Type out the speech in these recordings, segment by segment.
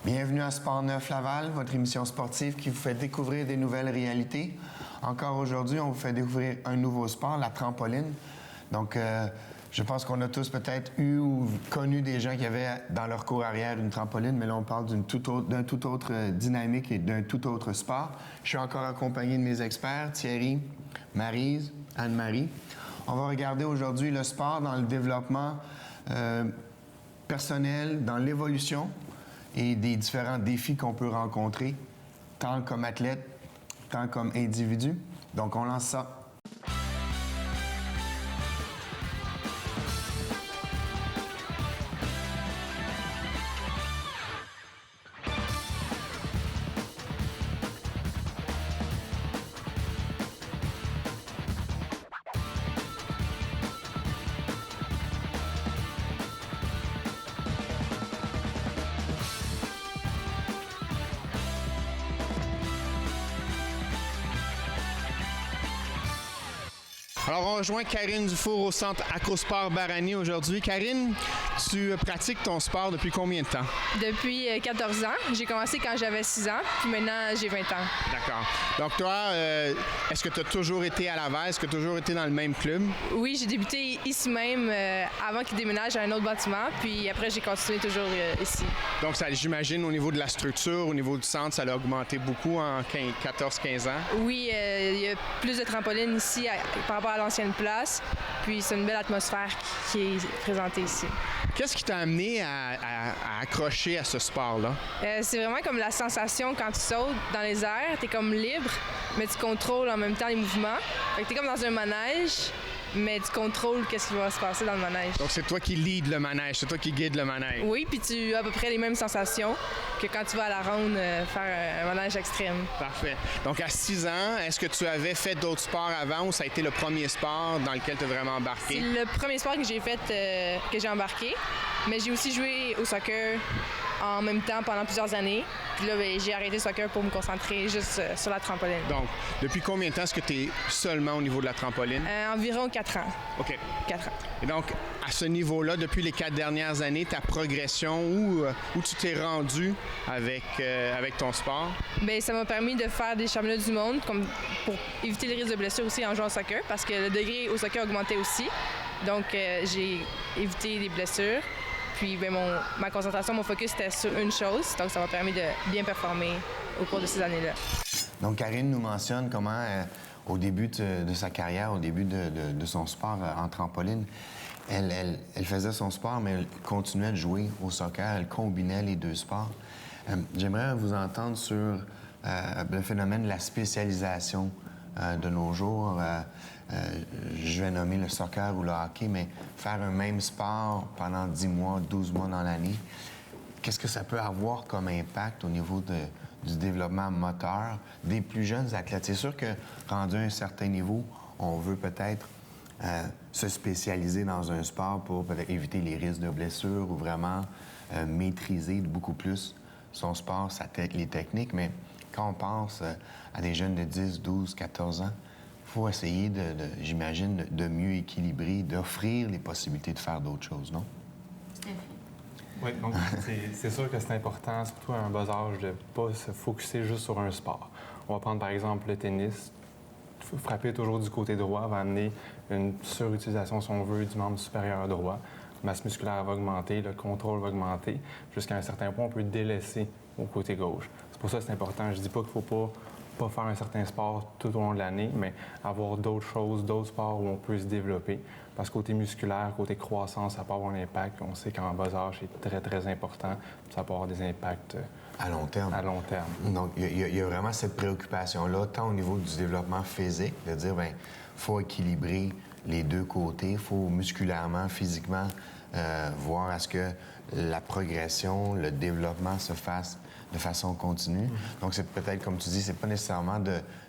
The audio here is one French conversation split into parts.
Bienvenue à Sport Neuf Laval, votre émission sportive qui vous fait découvrir des nouvelles réalités. Encore aujourd'hui, on vous fait découvrir un nouveau sport, la trampoline. Donc, je pense qu'on a tous peut-être eu ou connu des gens qui avaient dans leur cour arrière une trampoline, mais là, on parle d'un tout autre dynamique et d'un tout autre sport. Je suis encore accompagné de mes experts, Thierry, Maryse, Anne-Marie. On va regarder aujourd'hui le sport dans le développement personnel, dans l'évolution et des différents défis qu'on peut rencontrer, tant comme athlète, tant comme individu. Donc, on lance ça. Alors, on rejoint Karine Dufour au centre Acrosport Barani aujourd'hui. Karine, tu pratiques ton sport depuis combien de temps? Depuis 14 ans. J'ai commencé quand j'avais 6 ans, puis maintenant j'ai 20 ans. D'accord. Donc toi, est-ce que tu as toujours été à Laval? Est-ce que tu as toujours été dans le même club? Oui, j'ai débuté ici même avant qu'il déménage à un autre bâtiment, puis après j'ai continué toujours ici. Donc ça, j'imagine, au niveau de la structure, au niveau du centre, ça a augmenté beaucoup en 14-15 ans? Oui, il y a plus de trampolines ici par rapport à l'ancienne place, puis c'est une belle atmosphère qui est présentée ici. Qu'est-ce qui t'a amené à accrocher à ce sport-là? C'est vraiment comme la sensation quand tu sautes dans les airs, t'es comme libre, mais tu contrôles en même temps les mouvements. Fait que t'es comme dans un manège, mais tu contrôles qu'est-ce qui va se passer dans le manège. Donc c'est toi qui lead le manège, c'est toi qui guide le manège. Oui, puis tu as à peu près les mêmes sensations que quand tu vas à la ronde faire un manège extrême. Parfait. Donc à 6 ans, est-ce que tu avais fait d'autres sports avant ou ça a été le premier sport dans lequel tu as vraiment embarqué? C'est le premier sport que j'ai fait, que j'ai embarqué, mais j'ai aussi joué au soccer en même temps pendant plusieurs années. Puis là, j'ai arrêté le soccer pour me concentrer juste sur la trampoline. Donc, depuis combien de temps est-ce que tu es seulement au niveau de la trampoline? Environ 4 ans. OK. 4 ans. Et donc, à ce niveau-là, depuis les 4 dernières années, ta progression, où tu t'es rendu avec ton sport? Bien, ça m'a permis de faire des championnats du monde comme pour éviter les risques de blessures aussi en jouant au soccer, parce que le degré au soccer augmentait aussi. Donc, j'ai évité les blessures. Puis bien, ma concentration, mon focus était sur une chose, donc ça m'a permis de bien performer au cours de ces années-là. Donc Karine nous mentionne comment, au début de sa carrière, au début de son sport en trampoline, elle faisait son sport, mais elle continuait de jouer au soccer, elle combinait les deux sports. J'aimerais vous entendre sur le phénomène de la spécialisation de nos jours. Je vais nommer le soccer ou le hockey, mais faire un même sport pendant 10 mois, 12 mois dans l'année, qu'est-ce que ça peut avoir comme impact au niveau du développement moteur des plus jeunes athlètes? C'est sûr que, rendu à un certain niveau, on veut peut-être se spécialiser dans un sport pour peut-être éviter les risques de blessures ou vraiment maîtriser beaucoup plus son sport, les techniques, mais quand on pense à des jeunes de 10, 12, 14 ans, il faut essayer, j'imagine, de mieux équilibrer, d'offrir les possibilités de faire d'autres choses, non? Tout à fait. Oui, donc c'est sûr que c'est important, surtout à un bas âge, de ne pas se focusser juste sur un sport. On va prendre par exemple le tennis. Frapper toujours du côté droit va amener une surutilisation, si on veut, du membre supérieur droit. La masse musculaire va augmenter, le contrôle va augmenter. Jusqu'à un certain point, on peut délaisser au côté gauche. C'est pour ça que c'est important. Je dis pas qu'il ne faut pas faire un certain sport tout au long de l'année, mais avoir d'autres choses, d'autres sports où on peut se développer. Parce que côté musculaire, côté croissance, ça peut avoir un impact. On sait qu'en bas âge, c'est très, très important. Ça peut avoir des impacts à long terme. À long terme. Donc, il y a vraiment cette préoccupation-là, tant au niveau du développement physique, de dire, bien, il faut équilibrer les deux côtés. Il faut musculairement, physiquement, voir à ce que la progression, le développement se fasse de façon continue. Donc, c'est peut-être, comme tu dis, c'est pas nécessairement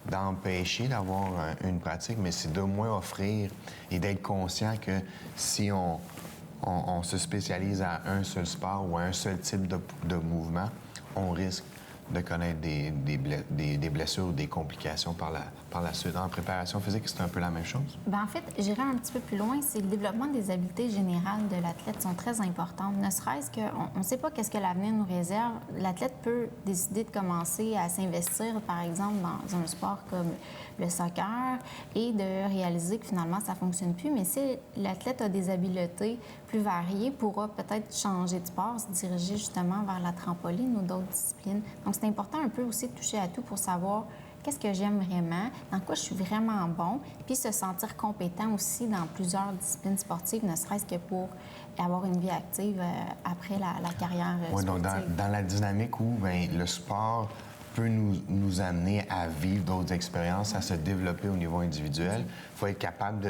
d'empêcher d'avoir une pratique, mais c'est de moins offrir et d'être conscient que si on se spécialise à un seul sport ou à un seul type de mouvement, on risque de connaître des blessures ou des complications par la suite. En préparation physique, c'est un peu la même chose? Bien, en fait, j'irai un petit peu plus loin. C'est le développement des habiletés générales de l'athlète sont très importantes. Ne serait-ce qu'on ne sait pas qu'est-ce que l'avenir nous réserve. L'athlète peut décider de commencer à s'investir, par exemple, dans un sport comme le soccer et de réaliser que finalement, ça ne fonctionne plus. Mais si l'athlète a des habiletés plus variées, pourra peut-être changer de sport, se diriger justement vers la trampoline ou d'autres disciplines. Donc, c'est important un peu aussi de toucher à tout pour savoir qu'est-ce que j'aime vraiment, dans quoi je suis vraiment bon, puis se sentir compétent aussi dans plusieurs disciplines sportives, ne serait-ce que pour avoir une vie active après la carrière sportive. Oui, donc dans la dynamique où le sport peut nous amener à vivre d'autres expériences, à se développer au niveau individuel, il faut être capable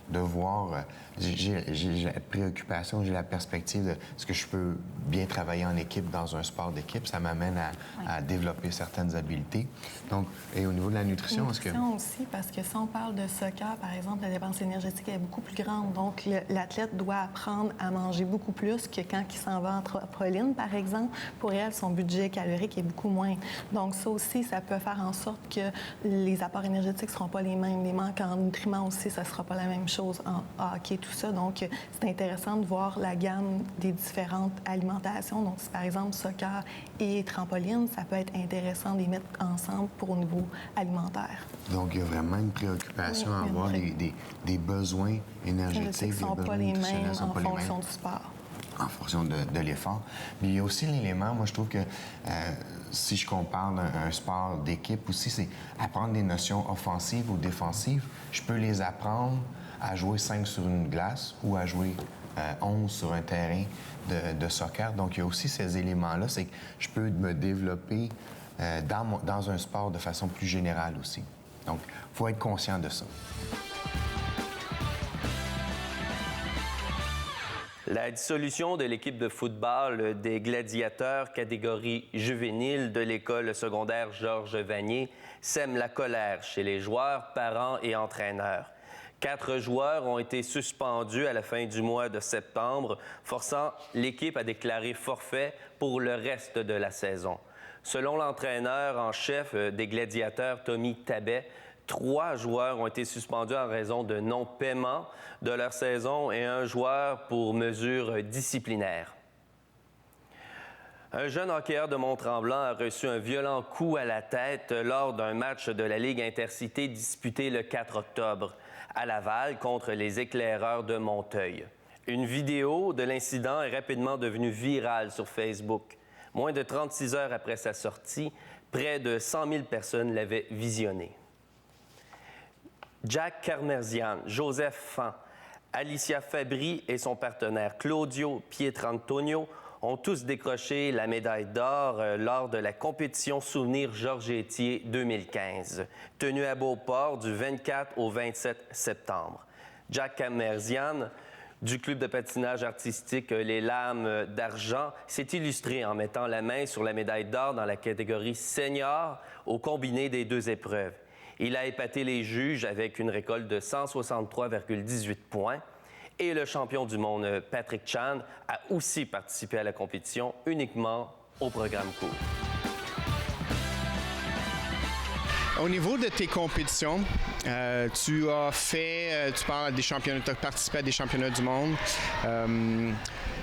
de voir... J'ai la préoccupation, j'ai la perspective de ce que je peux bien travailler en équipe dans un sport d'équipe. Ça m'amène à développer certaines habiletés. Donc, et au niveau de la nutrition, est-ce que... aussi, parce que si on parle de soccer, par exemple, la dépense énergétique est beaucoup plus grande. Donc, l'athlète doit apprendre à manger beaucoup plus que quand il s'en va en trampoline, par exemple. Pour elle, son budget calorique est beaucoup moins. Donc, ça aussi, ça peut faire en sorte que les apports énergétiques ne seront pas les mêmes. Les manques en nutriments aussi, ça ne sera pas la même chose en hockey, tout ça. Donc, c'est intéressant de voir la gamme des différentes alimentations. Donc, si par exemple, soccer et trampoline, ça peut être intéressant de les mettre ensemble pour au niveau alimentaire. Donc, il y a vraiment une préoccupation à avoir des besoins énergétiques, ne sont pas les mêmes en fonction du sport. En fonction de l'effort. Mais il y a aussi l'élément, moi, je trouve que si je compare un sport d'équipe aussi, c'est apprendre des notions offensives ou défensives. Je peux les apprendre à jouer 5 sur une glace ou à jouer 11 sur un terrain de soccer. Donc, il y a aussi ces éléments-là. C'est que je peux me développer dans un sport de façon plus générale aussi. Donc, il faut être conscient de ça. La dissolution de l'équipe de football des Gladiateurs catégorie juvénile de l'école secondaire Georges Vanier sème la colère chez les joueurs, parents et entraîneurs. 4 joueurs ont été suspendus à la fin du mois de septembre, forçant l'équipe à déclarer forfait pour le reste de la saison. Selon l'entraîneur en chef des Gladiateurs, Tommy Tabet, 3 joueurs ont été suspendus en raison de non-paiement de leur saison et 1 joueur pour mesure disciplinaire. Un jeune hockeyeur de Mont-Tremblant a reçu un violent coup à la tête lors d'un match de la Ligue intercité disputé le 4 octobre à Laval contre les Éclaireurs de Monteuil. Une vidéo de l'incident est rapidement devenue virale sur Facebook. Moins de 36 heures après sa sortie, près de 100 000 personnes l'avaient visionné. Jack Carmerzian, Joseph Fan, Alicia Fabry et son partenaire Claudio Pietrantonio ont tous décroché la médaille d'or lors de la compétition Souvenir Georges Étier 2015, tenue à Beauport du 24 au 27 septembre. Jack Carmerzian, du club de patinage artistique Les Lames d'Argent, s'est illustré en mettant la main sur la médaille d'or dans la catégorie senior au combiné des 2 épreuves. Il a épaté les juges avec une récolte de 163,18 points. Et le champion du monde, Patrick Chan, a aussi participé à la compétition uniquement au programme court. Au niveau de tes compétitions, tu parles des championnats, tu as participé à des championnats du monde.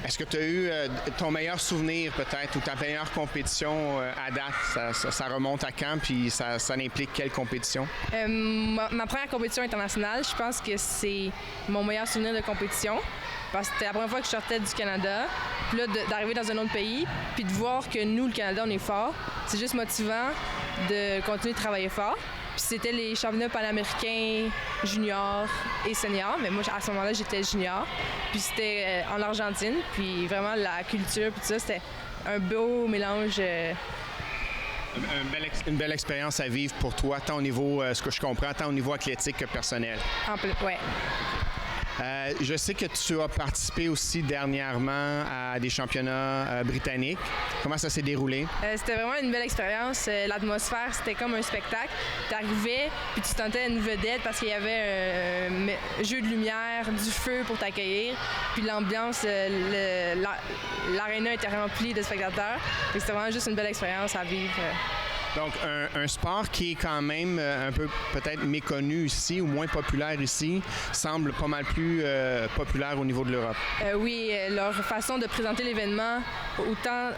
Est-ce que tu as eu ton meilleur souvenir peut-être ou ta meilleure compétition à date? Ça remonte à quand puis ça implique quelle compétition? Ma première compétition internationale, je pense que c'est mon meilleur souvenir de compétition. Parce que c'était la première fois que je sortais du Canada. Puis là, d'arriver dans un autre pays, puis de voir que nous, le Canada, on est fort, c'est juste motivant de continuer de travailler fort. Puis c'était les championnats panaméricains juniors et seniors. Mais moi, à ce moment-là, j'étais junior. Puis c'était en Argentine. Puis vraiment, la culture, puis tout ça, c'était un beau mélange. Une belle expérience à vivre pour toi, tant au niveau, ce que je comprends, tant au niveau athlétique que personnel. Ouais. Je sais que tu as participé aussi dernièrement à des championnats britanniques. Comment ça s'est déroulé? C'était vraiment une belle expérience. L'atmosphère, c'était comme un spectacle. Tu arrivais, puis tu tentais une vedette parce qu'il y avait un jeu de lumière, du feu pour t'accueillir. Puis l'ambiance, l'aréna était remplie de spectateurs. C'était vraiment juste une belle expérience à vivre. Donc, un sport qui est quand même un peu peut-être méconnu ici ou moins populaire ici, semble pas mal plus populaire au niveau de l'Europe. Oui, leur façon de présenter l'événement, autant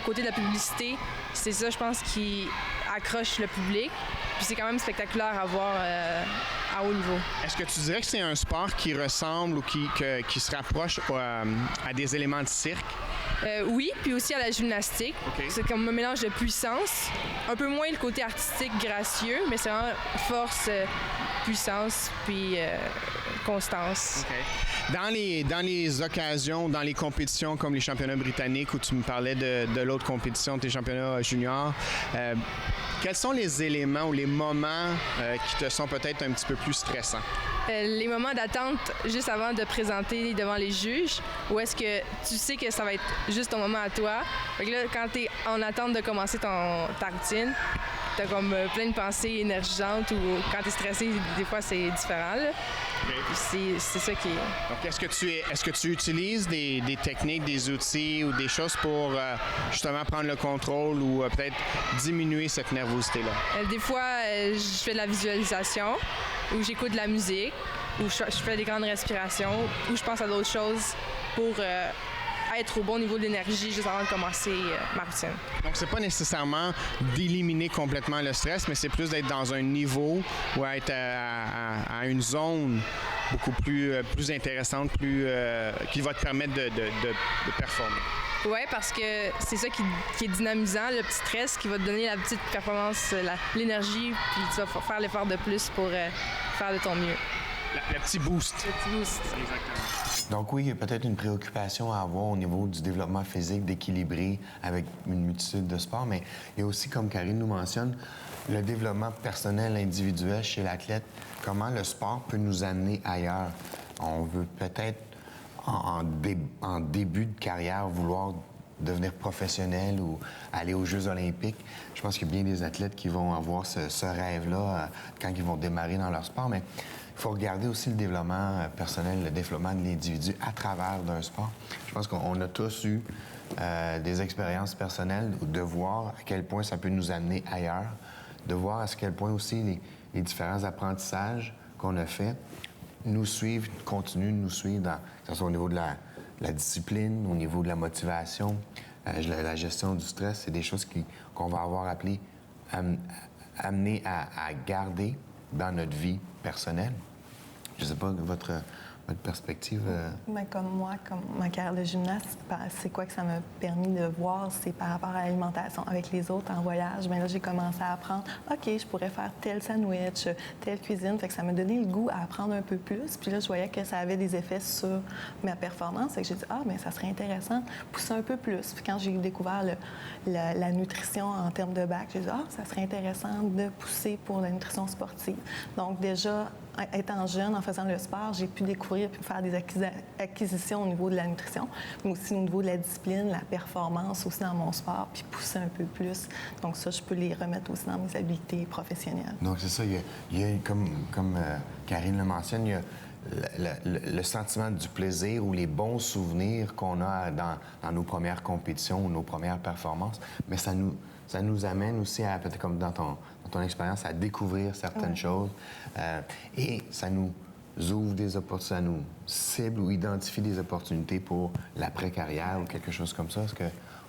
côté de la publicité, c'est ça, je pense, qui accroche le public. Puis c'est quand même spectaculaire à voir à haut niveau. Est-ce que tu dirais que c'est un sport qui ressemble ou qui se rapproche à des éléments de cirque? Oui, puis aussi à la gymnastique. Okay. C'est comme un mélange de puissance, un peu moins le côté artistique gracieux, mais c'est vraiment force, puissance, puis constance. Okay. Dans les occasions, dans les compétitions comme les championnats britanniques où tu me parlais de l'autre compétition, tes championnats juniors, quels sont les éléments ou les moments qui te sont peut-être un petit peu plus stressants? Les moments d'attente juste avant de présenter devant les juges, où est-ce que tu sais que ça va être juste ton moment à toi. Fait que là, quand tu es en attente de commencer ta routine, tu as comme plein de pensées énergisantes ou quand tu es stressé, des fois, c'est différent. Là. Okay. C'est ça qui est... Donc, est-ce que tu utilises des techniques, des outils ou des choses pour justement prendre le contrôle ou peut-être diminuer cette nervosité-là? Des fois, je fais de la visualisation, ou j'écoute de la musique, ou je fais des grandes respirations, ou je pense à d'autres choses pour être au bon niveau de l'énergie juste avant de commencer ma routine. Donc, c'est pas nécessairement d'éliminer complètement le stress, mais c'est plus d'être dans un niveau ou être à une zone beaucoup plus intéressante, qui va te permettre de performer. Oui, parce que c'est ça qui est dynamisant, le petit stress qui va te donner la petite performance, l'énergie, puis tu vas faire l'effort de plus pour faire de ton mieux. Le petit boost. Le petit boost. Exactement. Donc oui, il y a peut-être une préoccupation à avoir au niveau du développement physique, d'équilibrer avec une multitude de sports, mais il y a aussi, comme Karine nous mentionne, le développement personnel, individuel chez l'athlète, comment le sport peut nous amener ailleurs. On veut peut-être, en début de carrière, vouloir devenir professionnel ou aller aux Jeux olympiques. Je pense qu'il y a bien des athlètes qui vont avoir ce rêve-là quand ils vont démarrer dans leur sport, mais il faut regarder aussi le développement personnel, le développement de l'individu à travers d'un sport. Je pense qu'on a tous eu des expériences personnelles de voir à quel point ça peut nous amener ailleurs, de voir à quel point aussi les différents apprentissages qu'on a faits nous suivent, continuent de nous suivre, que ce soit au niveau de la discipline, au niveau de la motivation, la gestion du stress. C'est des choses qu'on va avoir appelé amener à garder dans notre vie personnelle. Je ne sais pas, votre perspective? Bien, comme moi, comme ma carrière de gymnaste, c'est quoi que ça m'a permis de voir? C'est par rapport à l'alimentation. Avec les autres en voyage, bien là, j'ai commencé à apprendre, OK, je pourrais faire tel sandwich, telle cuisine. Fait que ça m'a donné le goût à apprendre un peu plus. Puis là, je voyais que ça avait des effets sur ma performance. Fait que j'ai dit, bien, ça serait intéressant de pousser un peu plus. Puis quand j'ai découvert la nutrition en termes de bac, j'ai dit, ça serait intéressant de pousser pour la nutrition sportive. Donc déjà, étant jeune, en faisant le sport, j'ai pu découvrir et faire des acquisitions au niveau de la nutrition, mais aussi au niveau de la discipline, la performance aussi dans mon sport, puis pousser un peu plus. Donc ça, je peux les remettre aussi dans mes habiletés professionnelles. Donc c'est ça, il y a comme Karine le mentionne, il y a le sentiment du plaisir ou les bons souvenirs qu'on a dans nos premières compétitions ou nos premières performances, mais ça nous amène aussi à, peut-être comme dans ton expérience, à découvrir certaines choses. Et ça nous ouvre des opportunités, ça nous cible ou identifie des opportunités pour l'après-carrière ou quelque chose comme ça. Est-ce que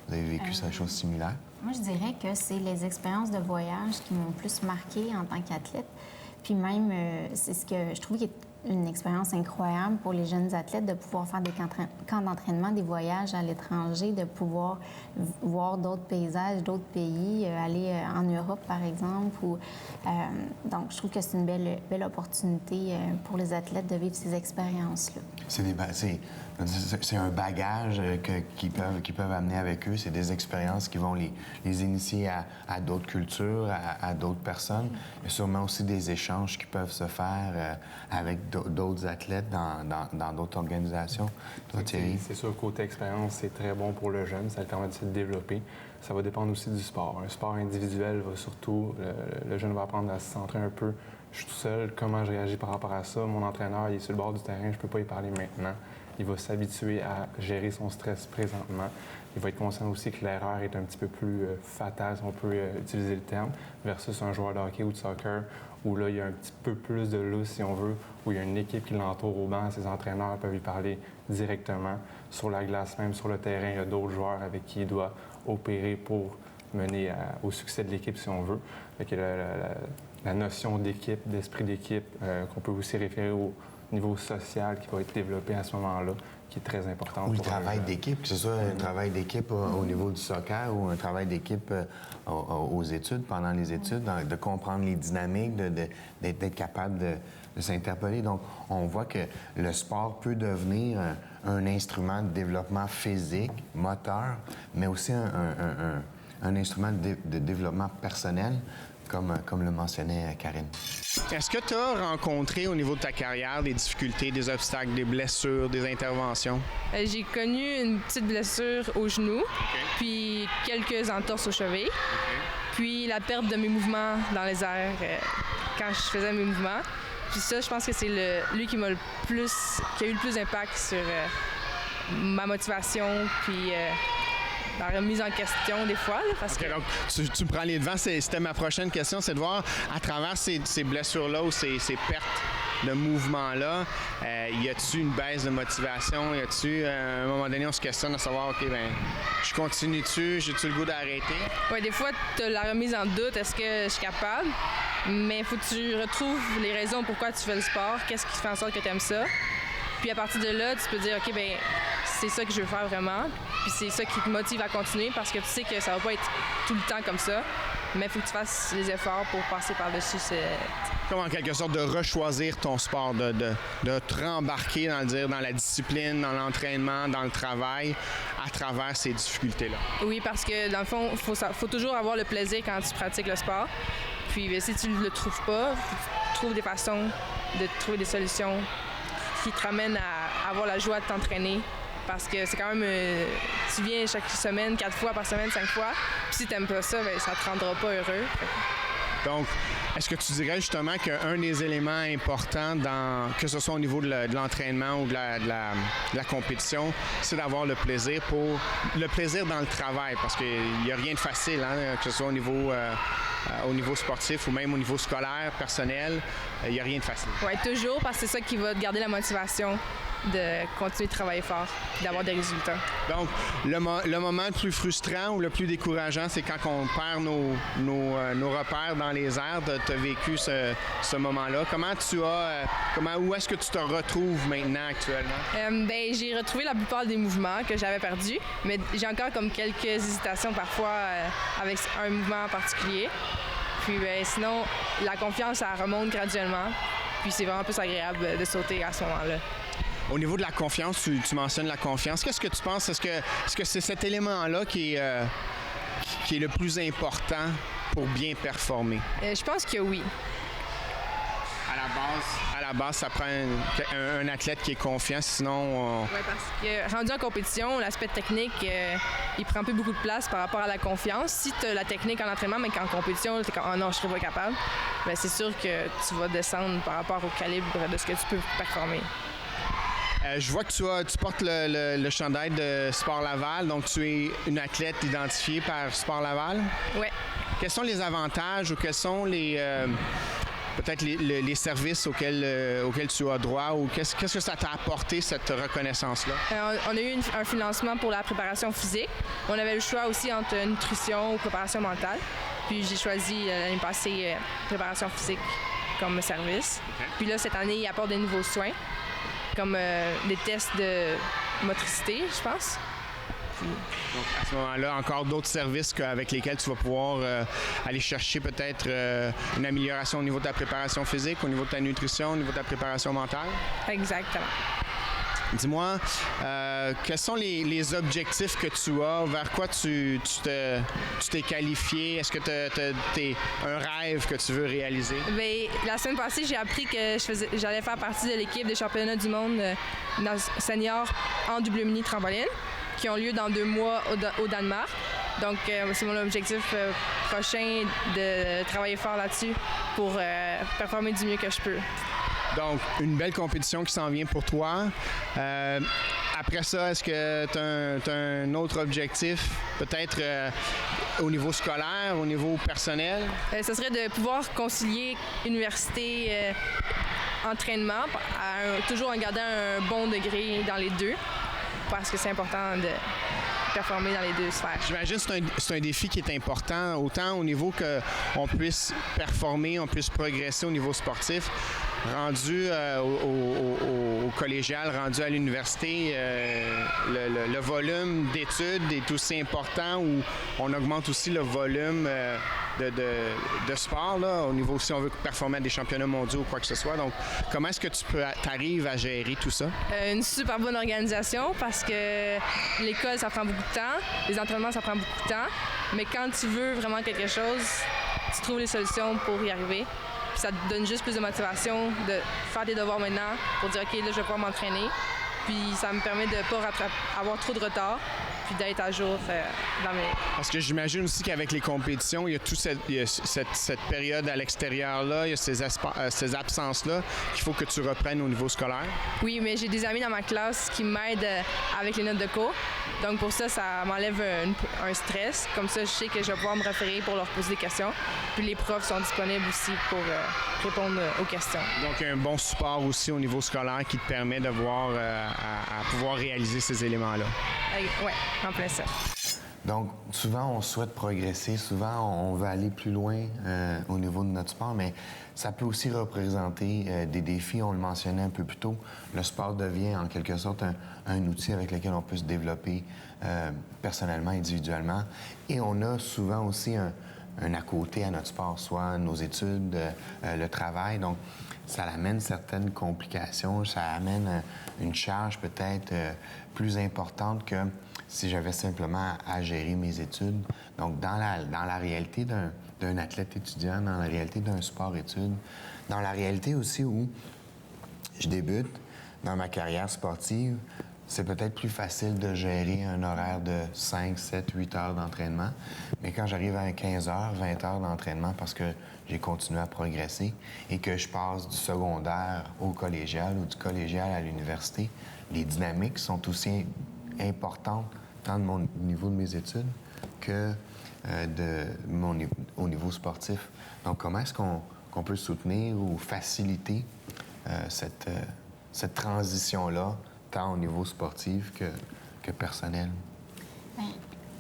vous avez vécu cette chose similaire? Moi, je dirais que c'est les expériences de voyage qui m'ont plus marquée en tant qu'athlète. Puis même, c'est ce que je trouve qui est une expérience incroyable pour les jeunes athlètes de pouvoir faire des camps d'entraînement, des voyages à l'étranger, de pouvoir voir d'autres paysages, d'autres pays, aller en Europe, par exemple. Donc, je trouve que c'est une belle opportunité pour les athlètes de vivre ces expériences-là. c'est un bagage qu'ils peuvent amener avec eux. C'est des expériences qui vont les initier à d'autres cultures, à d'autres personnes. Il y a sûrement aussi des échanges qui peuvent se faire avec d'autres athlètes dans d'autres organisations. Toi, Thierry? C'est sûr, côté expérience, c'est très bon pour le jeune. Ça lui permet de se développer. Ça va dépendre aussi du sport. Un sport individuel va surtout... Le jeune va apprendre à se centrer un peu. Je suis tout seul. Comment je réagis par rapport à ça? Mon entraîneur, il est sur le bord du terrain. Je ne peux pas y parler maintenant. Il va s'habituer à gérer son stress présentement. Il va être conscient aussi que l'erreur est un petit peu plus fatale, si on peut utiliser le terme, versus un joueur de hockey ou de soccer, où là, il y a un petit peu plus de lousse, si on veut, où il y a une équipe qui l'entoure au banc. Ses entraîneurs peuvent lui parler directement. Sur la glace, même sur le terrain, il y a d'autres joueurs avec qui il doit opérer pour mener au succès de l'équipe, si on veut. Fait que la notion d'équipe, d'esprit d'équipe, qu'on peut aussi référer au niveau social qui va être développé à ce moment-là, qui est très important. Ou le travail d'équipe, que ce soit un travail d'équipe au niveau du soccer ou un travail d'équipe aux études, pendant les études, de comprendre les dynamiques, d'être capable de s'interpeller. Donc, on voit que le sport peut devenir un instrument de développement physique, moteur, mais aussi un instrument de développement personnel, comme le mentionnait Karine. Est-ce que tu as rencontré au niveau de ta carrière des difficultés, des obstacles, des blessures, des interventions? J'ai connu une petite blessure au genou, puis quelques entorses aux chevilles, puis la perte de mes mouvements dans les airs quand je faisais mes mouvements. Puis ça, je pense que c'est lui qui a eu le plus d'impact sur ma motivation, puis la remise en question des fois. Là, parce que... Donc, tu me prends les devants. C'était ma prochaine question, c'est de voir à travers ces blessures-là ou ces pertes de mouvement-là, y a-t-il une baisse de motivation? Y a-t-il, à un moment donné, on se questionne à savoir, OK, ben je continue-tu? J'ai-tu le goût d'arrêter? Oui, des fois, tu as la remise en doute. Est-ce que je suis capable? Mais il faut que tu retrouves les raisons pourquoi tu fais le sport. Qu'est-ce qui fait en sorte que tu aimes ça? Puis à partir de là, tu peux dire, OK, ben c'est ça que je veux faire vraiment. Puis c'est ça qui te motive à continuer parce que tu sais que ça va pas être tout le temps comme ça. Mais il faut que tu fasses les efforts pour passer par-dessus. Comme en quelque sorte de rechoisir ton sport, de te rembarquer dans la discipline, dans l'entraînement, dans le travail, à travers ces difficultés-là. Oui, parce que dans le fond, faut toujours avoir le plaisir quand tu pratiques le sport. Puis si tu ne le trouves pas, tu trouves des façons de trouver des solutions qui te ramènent à avoir la joie de t'entraîner. Parce que c'est quand même... tu viens chaque semaine, 4 fois par semaine, 5 fois. Puis si tu n'aimes pas ça, bien, ça ne te rendra pas heureux. Donc, est-ce que tu dirais justement qu'un des éléments importants, que ce soit au niveau de l'entraînement ou de la compétition, c'est d'avoir le plaisir dans le travail? Parce qu'il n'y a rien de facile, hein, que ce soit au niveau sportif ou même au niveau scolaire, personnel, il n'y a rien de facile. Oui, toujours, parce que c'est ça qui va te garder la motivation de continuer de travailler fort et d'avoir des résultats. Donc, le moment le plus frustrant ou le plus décourageant, c'est quand on perd nos repères dans les airs. Tu as vécu ce moment-là. Où est-ce que tu te retrouves maintenant actuellement? J'ai retrouvé la plupart des mouvements que j'avais perdus, mais j'ai encore comme quelques hésitations parfois avec un mouvement en particulier. Puis sinon, la confiance, ça remonte graduellement. Puis c'est vraiment plus agréable de sauter à ce moment-là. Au niveau de la confiance, tu mentionnes la confiance. Qu'est-ce que tu penses? Est-ce que c'est cet élément-là qui est le plus important pour bien performer? Je pense que oui. À la base, ça prend un athlète qui est confiant, sinon... Oui, parce que rendu en compétition, l'aspect technique, il prend plus beaucoup de place par rapport à la confiance. Si tu as la technique en entraînement, mais qu'en compétition, tu es comme « Oh non, je serais pas capable », bien, c'est sûr que tu vas descendre par rapport au calibre de ce que tu peux performer. Je vois que tu portes le chandail de Sport Laval, donc tu es une athlète identifiée par Sport Laval? Oui. Quels sont les avantages ou quels sont peut-être les services auxquels tu as droit ou qu'est-ce que ça t'a apporté, cette reconnaissance-là? On a eu un financement pour la préparation physique. On avait le choix aussi entre nutrition ou préparation mentale. Puis j'ai choisi l'année passée préparation physique comme service. Okay. Puis là, cette année, il apporte des nouveaux soins, comme des tests de motricité, je pense. Donc, à ce moment-là, encore d'autres services avec lesquels tu vas pouvoir aller chercher peut-être une amélioration au niveau de ta préparation physique, au niveau de ta nutrition, au niveau de ta préparation mentale? Exactement. dis-moi, quels sont les objectifs que tu as? Vers quoi tu t'es qualifié? Est-ce que tu as un rêve que tu veux réaliser? Bien, la semaine passée, j'ai appris que j'allais faire partie de l'équipe des championnats du monde senior en double mini trampoline qui ont lieu dans 2 mois au Danemark. Donc, c'est mon objectif prochain de travailler fort là-dessus pour performer du mieux que je peux. Donc, une belle compétition qui s'en vient pour toi. Après ça, est-ce que tu as un autre objectif, peut-être au niveau scolaire, au niveau personnel? Ce serait de pouvoir concilier université, entraînement, toujours en gardant un bon degré dans les deux, parce que c'est important de performer dans les 2 sphères. J'imagine que c'est un défi qui est important, autant au niveau qu'on puisse performer, on puisse progresser au niveau sportif, rendu au collégial, rendu à l'université, le volume d'études est aussi important où on augmente aussi le volume de sport, là, au niveau si on veut performer à des championnats mondiaux ou quoi que ce soit. Donc, comment est-ce que tu arrives à gérer tout ça? Une super bonne organisation parce que l'école, ça prend beaucoup de temps. Les entraînements, ça prend beaucoup de temps. Mais quand tu veux vraiment quelque chose, tu trouves les solutions pour y arriver. Puis ça te donne juste plus de motivation de faire tes devoirs maintenant pour dire OK, là, je vais pouvoir m'entraîner. Puis ça me permet de ne pas avoir trop de retard puis d'être à jour dans mes... Parce que j'imagine aussi qu'avec les compétitions, il y a toute cette période à l'extérieur-là, il y a ces absences-là qu'il faut que tu reprennes au niveau scolaire. Oui, mais j'ai des amis dans ma classe qui m'aident avec les notes de cours. Donc pour ça, ça m'enlève un stress. Comme ça, je sais que je vais pouvoir me référer pour leur poser des questions. Puis les profs sont disponibles aussi pour répondre aux questions. Donc un bon support aussi au niveau scolaire qui te permet de voir à pouvoir réaliser ces éléments-là. Oui, en plein ça. Donc, souvent, on souhaite progresser, souvent, on veut aller plus loin au niveau de notre sport, mais ça peut aussi représenter des défis. On le mentionnait un peu plus tôt. Le sport devient, en quelque sorte, un outil avec lequel on peut se développer personnellement, individuellement. Et on a souvent aussi un à côté à notre sport, soit nos études, le travail. Donc, ça amène certaines complications, ça amène une charge peut-être plus importante que si j'avais simplement à gérer mes études. Donc, dans la réalité d'un athlète étudiant, dans la réalité d'un sport-études, dans la réalité aussi où je débute dans ma carrière sportive, c'est peut-être plus facile de gérer un horaire de 5, 7, 8 heures d'entraînement. Mais quand j'arrive à 15 heures, 20 heures d'entraînement parce que j'ai continué à progresser et que je passe du secondaire au collégial ou du collégial à l'université, les dynamiques sont aussi importantes tant de mon niveau de mes études que au niveau sportif. Donc, comment est-ce qu'on peut soutenir ou faciliter cette transition-là, tant au niveau sportif que personnel? Bien,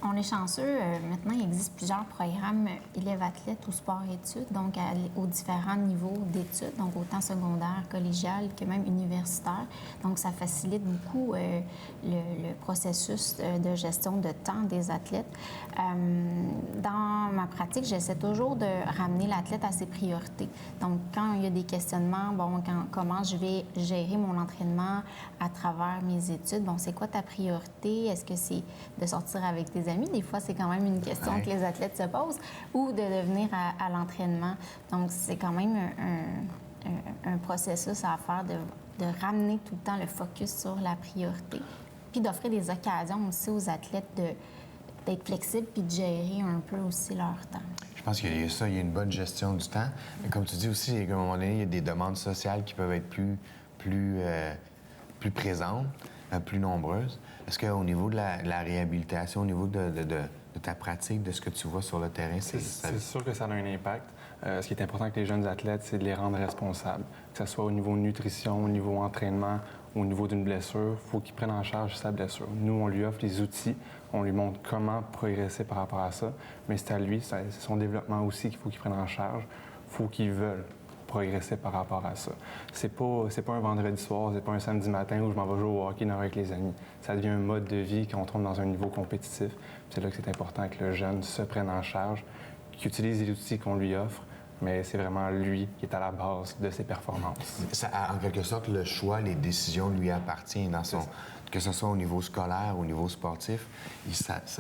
on est chanceux. Maintenant, il existe plusieurs programmes élèves-athlètes ou sport-études, donc aux différents niveaux d'études, donc autant secondaire, collégial que même universitaire. Donc, ça facilite beaucoup le processus de gestion de temps des athlètes. Dans ma pratique, j'essaie toujours de ramener l'athlète à ses priorités. Donc, quand il y a des questionnements, comment je vais gérer mon entraînement à travers mes études, c'est quoi ta priorité? Est-ce que c'est de sortir avec tes amis? Des fois, c'est quand même une question que les athlètes se posent, ou de venir à l'entraînement. Donc, c'est quand même un processus à faire de ramener tout le temps le focus sur la priorité, puis d'offrir des occasions aussi aux athlètes d'être flexibles puis de gérer un peu aussi leur temps. Je pense qu'il y a ça, il y a une bonne gestion du temps. Mais comme tu dis aussi, à un moment donné, il y a des demandes sociales qui peuvent être plus présentes, plus nombreuses. Est-ce qu'au niveau de la réhabilitation, au niveau de ta pratique, de ce que tu vois sur le terrain, c'est sûr que ça a un impact. Ce qui est important avec les jeunes athlètes, c'est de les rendre responsables. Que ce soit au niveau nutrition, au niveau entraînement, au niveau d'une blessure, il faut qu'ils prennent en charge sa blessure. Nous, on lui offre les outils, on lui montre comment progresser par rapport à ça, mais c'est à lui, c'est son développement aussi qu'il faut qu'il prenne en charge. Il faut qu'il veuille progresser par rapport à ça. C'est pas un vendredi soir, c'est pas un samedi matin où je m'en vais jouer au hockey avec les amis. Ça devient un mode de vie quand on tombe dans un niveau compétitif. C'est là que c'est important que le jeune se prenne en charge, qu'il utilise les outils qu'on lui offre, mais c'est vraiment lui qui est à la base de ses performances. En quelque sorte, le choix, les décisions lui appartiennent que ce soit au niveau scolaire, au niveau sportif,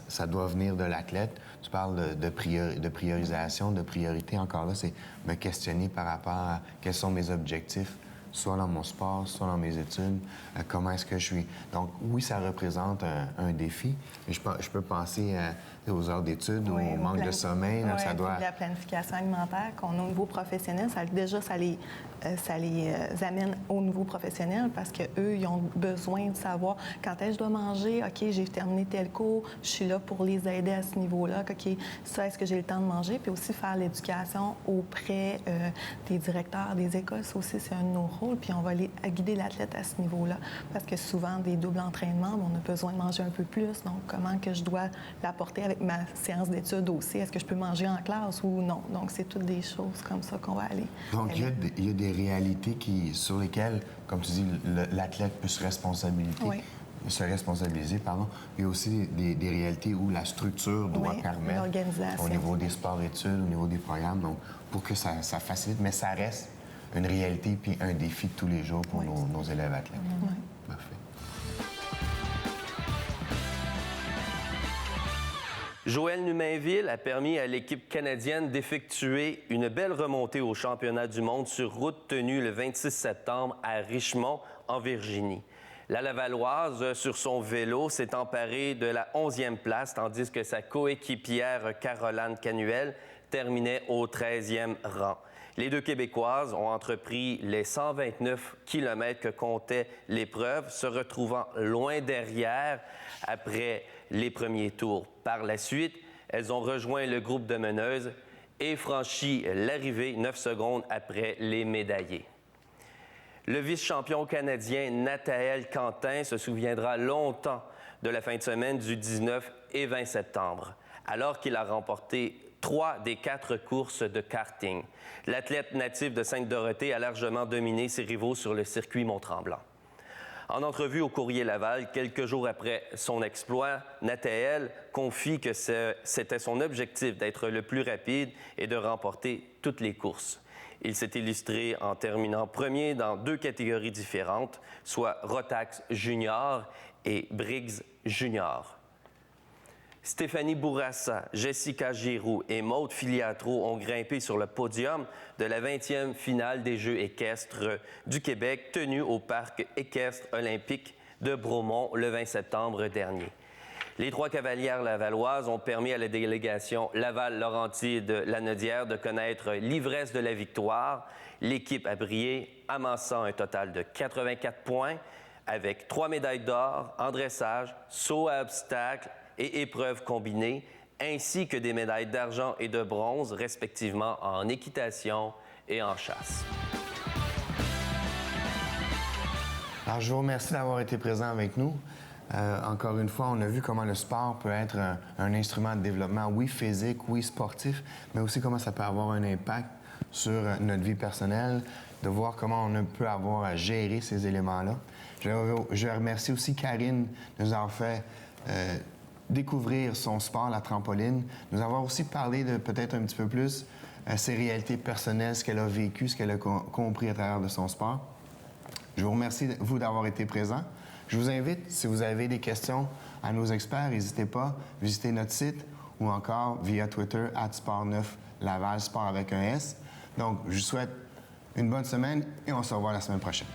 ça doit venir de l'athlète. Tu parles de priorisation, de priorité. Encore là, c'est me questionner par rapport à quels sont mes objectifs, soit dans mon sport, soit dans mes études, comment est-ce que je suis. Donc, oui, ça représente un défi. Mais je peux penser aux heures d'études, au manque de sommeil. Oui, ça doit... la planification alimentaire qu'on a au niveau professionnel, ça les amène au niveau professionnel parce qu'eux, ils ont besoin de savoir quand est-ce que je dois manger. OK, j'ai terminé tel cours, je suis là pour les aider à ce niveau-là. OK, ça, est-ce que j'ai le temps de manger? Puis aussi faire l'éducation auprès des directeurs des écoles. Ça aussi, c'est un de nos rôles. Puis on va aller guider l'athlète à ce niveau-là parce que souvent, des doubles entraînements, on a besoin de manger un peu plus. Donc, comment que je dois l'apporter avec ma séance d'études aussi? Est-ce que je peux manger en classe ou non? Donc, c'est toutes des choses comme ça qu'on va aller. Donc, il y a des réalités sur lesquelles, comme tu dis, l'athlète peut se responsabiliser. Il y a aussi des réalités où la structure doit permettre, au niveau des sports-études, au niveau des programmes, donc pour que ça facilite, mais ça reste une réalité puis un défi de tous les jours pour nos élèves athlètes. Parfait. Joël Numainville a permis à l'équipe canadienne d'effectuer une belle remontée au championnat du monde sur route tenue le 26 septembre à Richmond, en Virginie. La Lavalloise, sur son vélo, s'est emparée de la 11e place, tandis que sa coéquipière Caroline Canuel terminait au 13e rang. Les deux Québécoises ont entrepris les 129 km que comptait l'épreuve, se retrouvant loin derrière après les premiers tours. Par la suite, elles ont rejoint le groupe de meneuses et franchi l'arrivée 9 secondes après les médaillés. Le vice-champion canadien Nathaël Quentin se souviendra longtemps de la fin de semaine du 19 et 20 septembre, alors qu'il a remporté 3 des 4 courses de karting. L'athlète natif de Sainte-Dorothée a largement dominé ses rivaux sur le circuit Mont-Tremblant. En entrevue au Courrier Laval, quelques jours après son exploit, Nathaël confie que c'était son objectif d'être le plus rapide et de remporter toutes les courses. Il s'est illustré en terminant premier dans 2 catégories différentes, soit Rotax Junior et Briggs Junior. Stéphanie Bourassa, Jessica Giroux et Maude Filiatro ont grimpé sur le podium de la 20e finale des Jeux équestres du Québec tenue au Parc équestre olympique de Bromont le 20 septembre dernier. Les 3 cavalières lavalloises ont permis à la délégation Laval-Laurentide-Lanaudière de connaître l'ivresse de la victoire. L'équipe a brillé, amassant un total de 84 points avec 3 médailles d'or en dressage, saut à obstacles et épreuves combinées, ainsi que des médailles d'argent et de bronze, respectivement en équitation et en chasse. Alors, je vous remercie d'avoir été présent avec nous. Encore une fois, on a vu comment le sport peut être un instrument de développement, oui physique, oui sportif, mais aussi comment ça peut avoir un impact sur notre vie personnelle, de voir comment on peut avoir à gérer ces éléments-là. Je remercie aussi Karine de nous avoir fait découvrir son sport, la trampoline, nous avoir aussi parlé de peut-être un petit peu plus ses réalités personnelles, ce qu'elle a vécu, ce qu'elle a compris à travers de son sport. Je vous remercie, vous, d'avoir été présents. Je vous invite, si vous avez des questions à nos experts, n'hésitez pas, visitez notre site ou encore via Twitter, @Sport9Laval, sport avec un S. Donc, je vous souhaite une bonne semaine et on se revoit la semaine prochaine.